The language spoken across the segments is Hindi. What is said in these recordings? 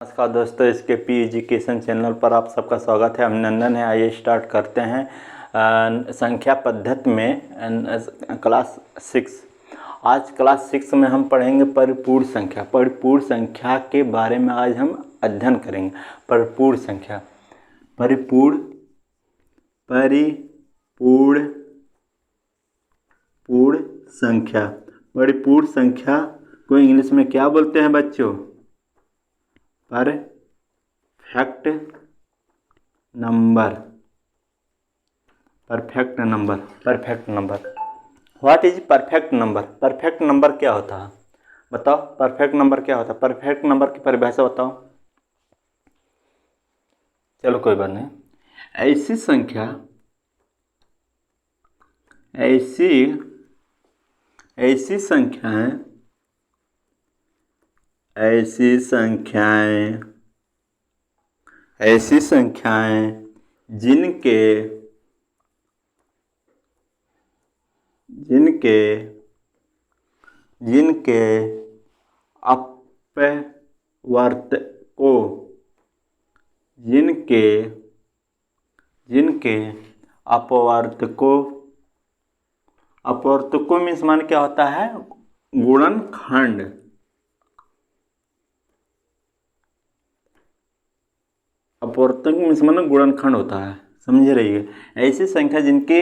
नमस्कार दोस्तों, इसके पी एजुकेशन चैनल पर आप सबका स्वागत है। हम नंदन है। आइए स्टार्ट करते हैं संख्या पद्धति में क्लास 6। आज क्लास 6 में हम पढ़ेंगे परिपूर्ण संख्या। परिपूर्ण संख्या के बारे में आज हम अध्ययन करेंगे। परिपूर्ण संख्या, परिपूर्ण पूर्ण संख्या। परिपूर्ण संख्या को इंग्लिश में क्या बोलते हैं बच्चों? Perfect number. Perfect number, perfect number. What is perfect number? Perfect number क्या होता है बताओ? परफेक्ट नंबर क्या होता है? परफेक्ट नंबर की परिभाषा बताओ। चलो कोई बात नहीं। ऐसी संख्या, ऐसी संख्याएं जिनके अपवर्तकों मीन्स मान क्या होता है? गुणनखंड। अपवर्तक मीन्स मानो गुणनखंड होता है, समझे रहिए। ऐसी संख्या जिनके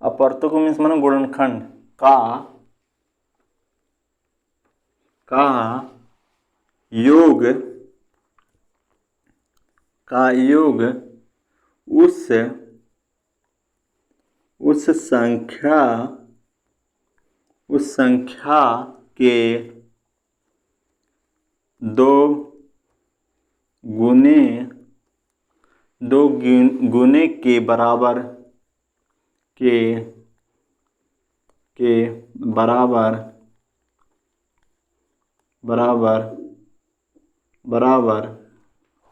अपवर्तक मीन्स मानो गुणनखंड का योग उस संख्या के दो गुने के बराबर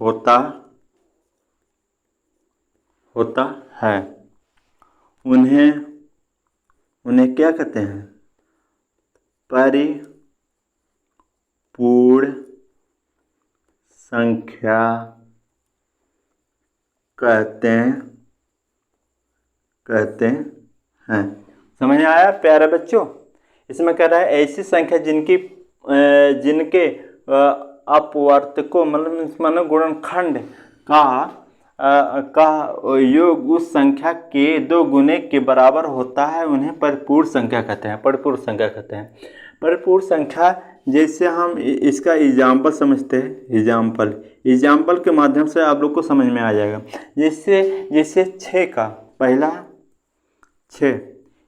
होता है। उन्हें क्या कहते हैं? परिपूर्ण संख्या कहते हैं। समझ में आया प्यारे बच्चों? इसमें कह रहा है ऐसी संख्या जिनके अपवर्तकों मतलब गुणनखंड का योग उस संख्या के दो गुने के बराबर होता है, उन्हें परिपूर्ण संख्या कहते हैं। परिपूर्ण संख्या कहते हैं। परिपूर्ण संख्या जैसे हम इसका एग्जाम्पल समझते हैं। एग्जाम्पल के माध्यम से आप लोग को समझ में आ जाएगा। जैसे 6 का पहला 6,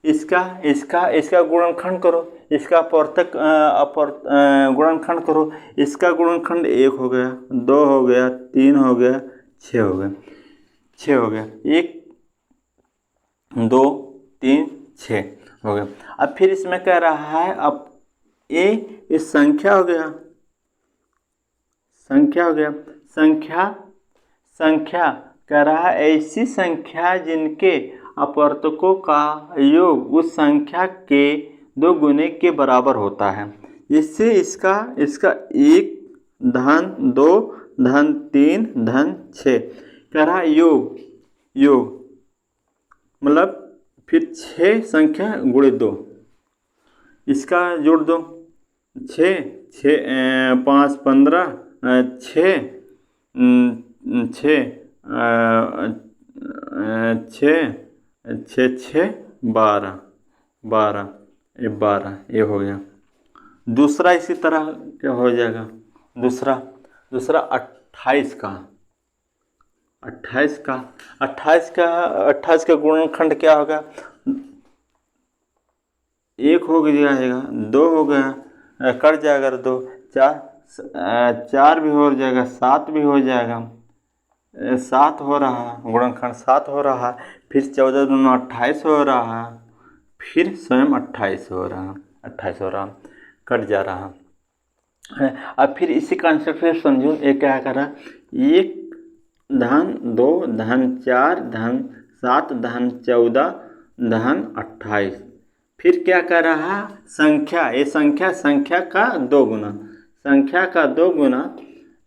इसका गुणनखंड करो, इसका अपवर्तक गुणनखंड करो। इसका गुणनखंड 1 हो गया, 2 हो गया, 3 हो गया, 6 हो गया। 1 2 3 6 हो गया। अब फिर इसमें कह रहा है अब ये संख्या हो गया। संख्या कह रहा है ऐसी संख्या जिनके अपवर्तकों का योग उस संख्या के दो गुने के बराबर होता है। जिससे इसका 1 धन 2 धन 3 धन 6 कह रहा है योग मतलब फिर 6 संख्या गुणे 2, इसका जोड़ दो। 6 5 15 6 12 ये हो गया। दूसरा इसी तरह क्या हो जाएगा? दूसरा 28 का गुणनखंड क्या होगा? 1 हो जाएगा, 2 हो गया, कट जाएगा 2, 4 भी हो जाएगा, 7 भी हो जाएगा, 7 हो रहा, गुणनखंड 7 हो रहा, फिर 14 दूना 28 हो रहा, फिर स्वयं 28 हो रहा, कट जा रहा है। अब फिर इसी कॉन्सेप्ट से समझो। एक क्या कर रहा है? 1 धन 2 धन 4 धन 7 धन 14 धन 28। फिर क्या कर रहा? संख्या, ये संख्या का 2 गुना, संख्या का 2 गुना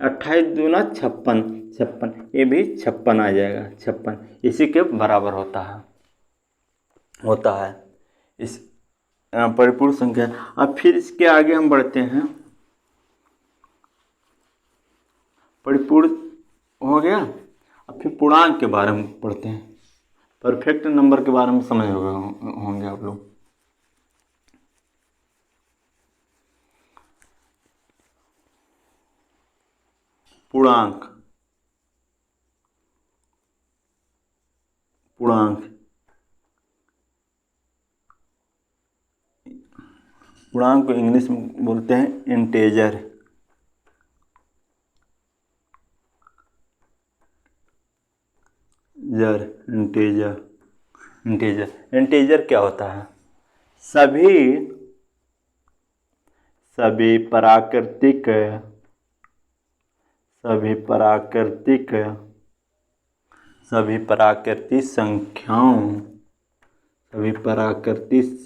28 दूना 56, 56 ये भी 56 आ जाएगा, 56 इसी के बराबर होता है इस परिपूर्ण संख्या। अब फिर इसके आगे हम बढ़ते हैं। परिपूर्ण हो गया, अब फिर पूर्णांक के बारे में पढ़ते हैं। परफेक्ट नंबर के बारे में समझ होंगे आप लोग। पूर्णांक, पूर्णांक को इंग्लिश में बोलते हैं इंटेजर। इंटेजर क्या होता है? सभी प्राकृतिक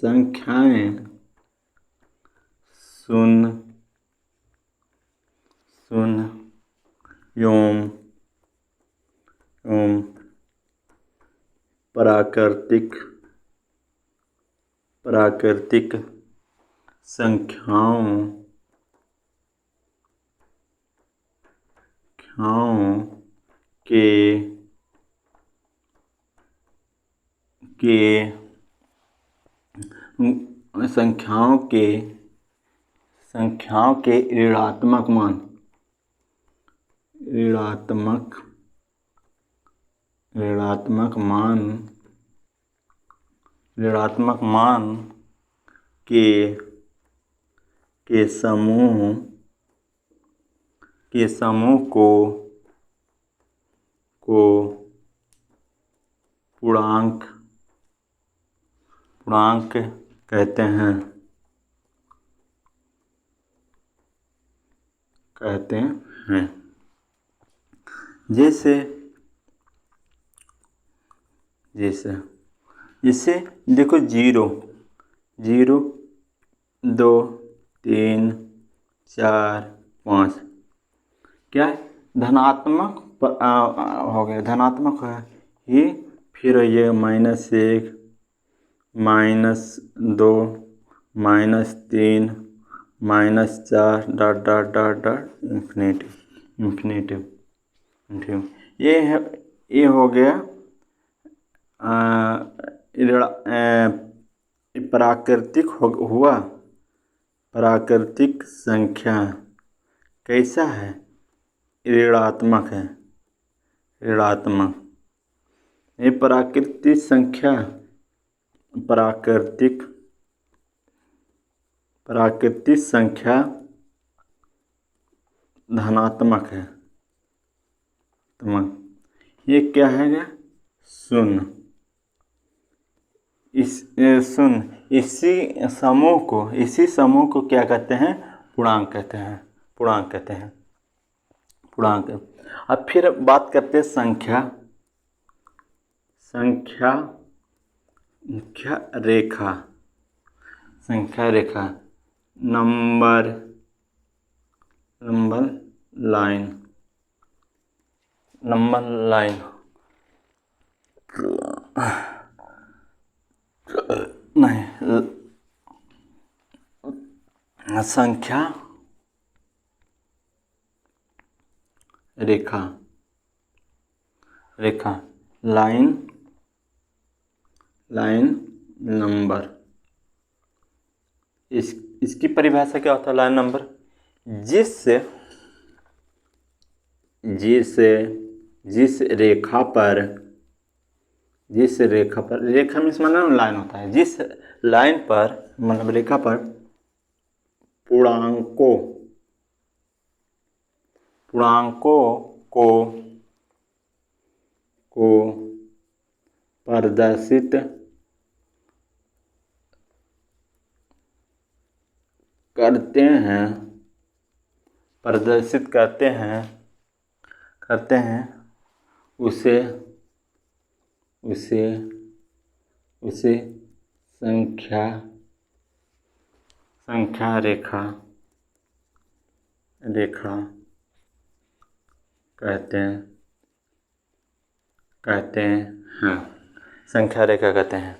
संख्याएं शून्य एवं प्राकृतिक संख्याओं के ऋणात्मक मान के समूह को पूर्णांक कहते हैं। जैसे देखो 0, 2, 3, 4, 5 क्या है? धनात्मक हो गया, धनात्मक है ये। फिर ये -1, -2, -3, -4 dot dot dot dot infinitive. ये हो गया प्राकृतिक संख्या। कैसा है? ऋणात्मक है, ये प्राकृतिक संख्या धनात्मक है। ये क्या है? शून्य। इसी समूह को क्या कहते हैं? पूर्णांक कहते हैं। अब फिर बात करते हैं संख्या रेखा। नंबर लाइन नहीं, संख्या रेखा लाइन नंबर। इसकी परिभाषा क्या होता है? लाइन नंबर जिस रेखा पर रेखा में मतलब लाइन होता है। जिस लाइन पर मतलब रेखा पर पूर्णांकों को प्रदर्शित करते हैं उसे संख्या रेखा कहते हैं। हाँ, संख्या रेखा कहते हैं।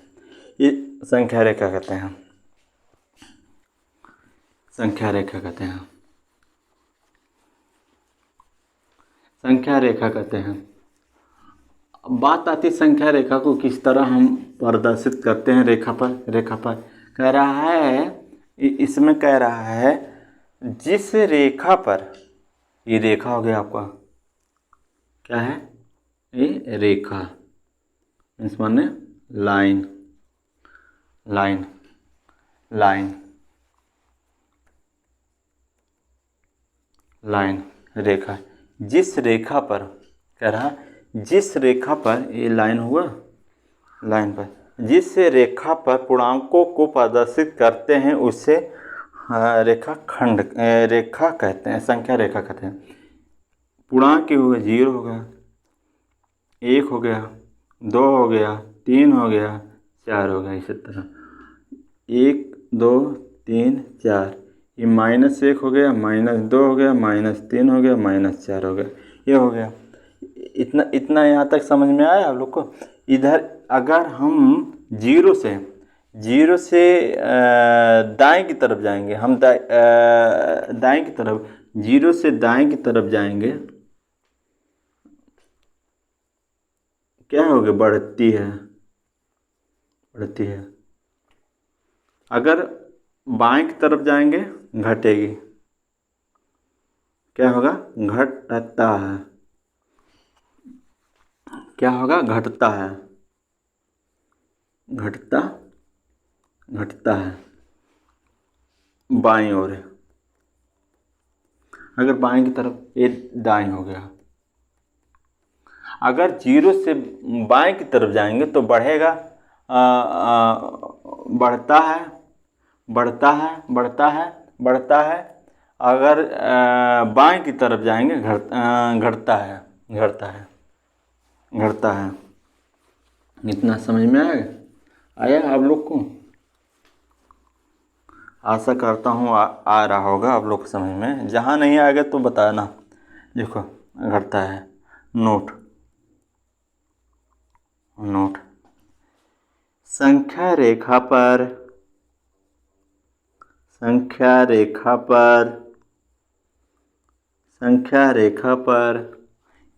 ये संख्या रेखा कहते हैं। संख्या रेखा कहते हैं। संख्या रेखा कहते हैं। बात आती संख्या रेखा को किस तरह हम प्रदर्शित करते हैं रेखा पर कह रहा है, इसमें कह रहा है जिस रेखा पर, ये रेखा हो गया आपका, क्या है ये रेखा, मीन्स माने लाइन, लाइन, लाइन, लाइन, रेखा। जिस रेखा पर कह रहा, जिस रेखा पर, ये लाइन हुआ, लाइन पर जिस रेखा पर पूर्णांकों को प्रदर्शित करते हैं उसे रेखाखंड रेखा कहते हैं, संख्या रेखा कहते हैं। पूर्णांक हो गया, 0 हो गया, 1 हो गया, 2 हो गया, 3 हो गया, 4 हो गया, इसी तरह 1 2 3 4। ये -1 हो गया, -2 हो गया, -3 हो गया, -4 हो गया, ये हो गया। इतना यहाँ तक समझ में आया आप लोग को। इधर अगर हम जीरो से दाएं की तरफ जाएंगे, हम दाएं की तरफ, 0 से दाएं की तरफ जाएंगे, क्या होगा, बढ़ती है, बढ़ती है। अगर बाएं की तरफ जाएंगे घटेगी, क्या होगा, घटता है, क्या होगा, घटता है, घटता है बाईं ओर है। अगर बाएं की तरफ, ये दाएं हो गया। अगर 0 से बाएं की तरफ जाएंगे तो बढ़ेगा, बढ़ता है, बढ़ता है, बढ़ता है, बढ़ता है। अगर बाएं की तरफ जाएंगे घटता है, घटता है, घटता है। इतना समझ में आया आप लोग को? आशा करता हूँ आ रहा होगा आप लोग को समझ में। जहाँ नहीं आएगा तो बताना। देखो, घटता है, नोट, नोट। संख्या रेखा पर, संख्या रेखा पर, संख्या रेखा पर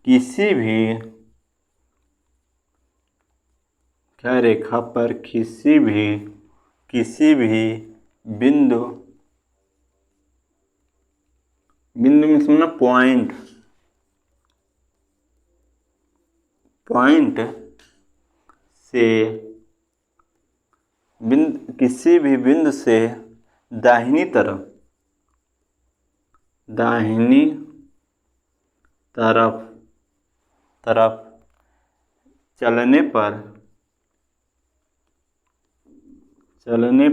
किसी भी, क्या रेखा पर किसी भी बिंदु, बिंदु में समझना पॉइंट, पॉइंट से किसी भी बिंदु से दाहिनी तरफ, दाहिनी तरफ चलने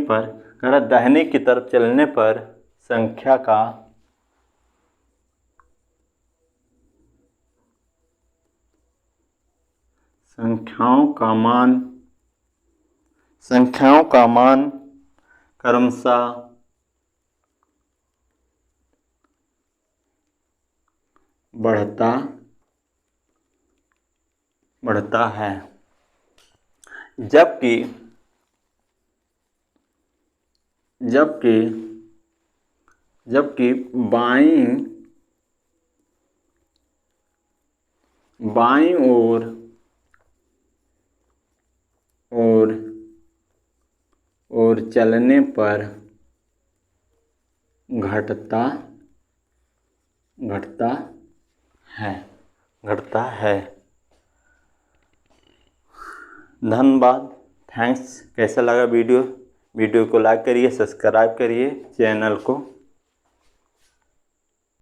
पर कह दाहिने की तरफ चलने पर संख्या का, संख्याओं का मान क्रमशः बढ़ता है। जबकि बाईं ओर चलने पर घटता है। धन्यवाद, थैंक्स। कैसा लगा वीडियो को लाइक करिए, सब्सक्राइब करिए चैनल को।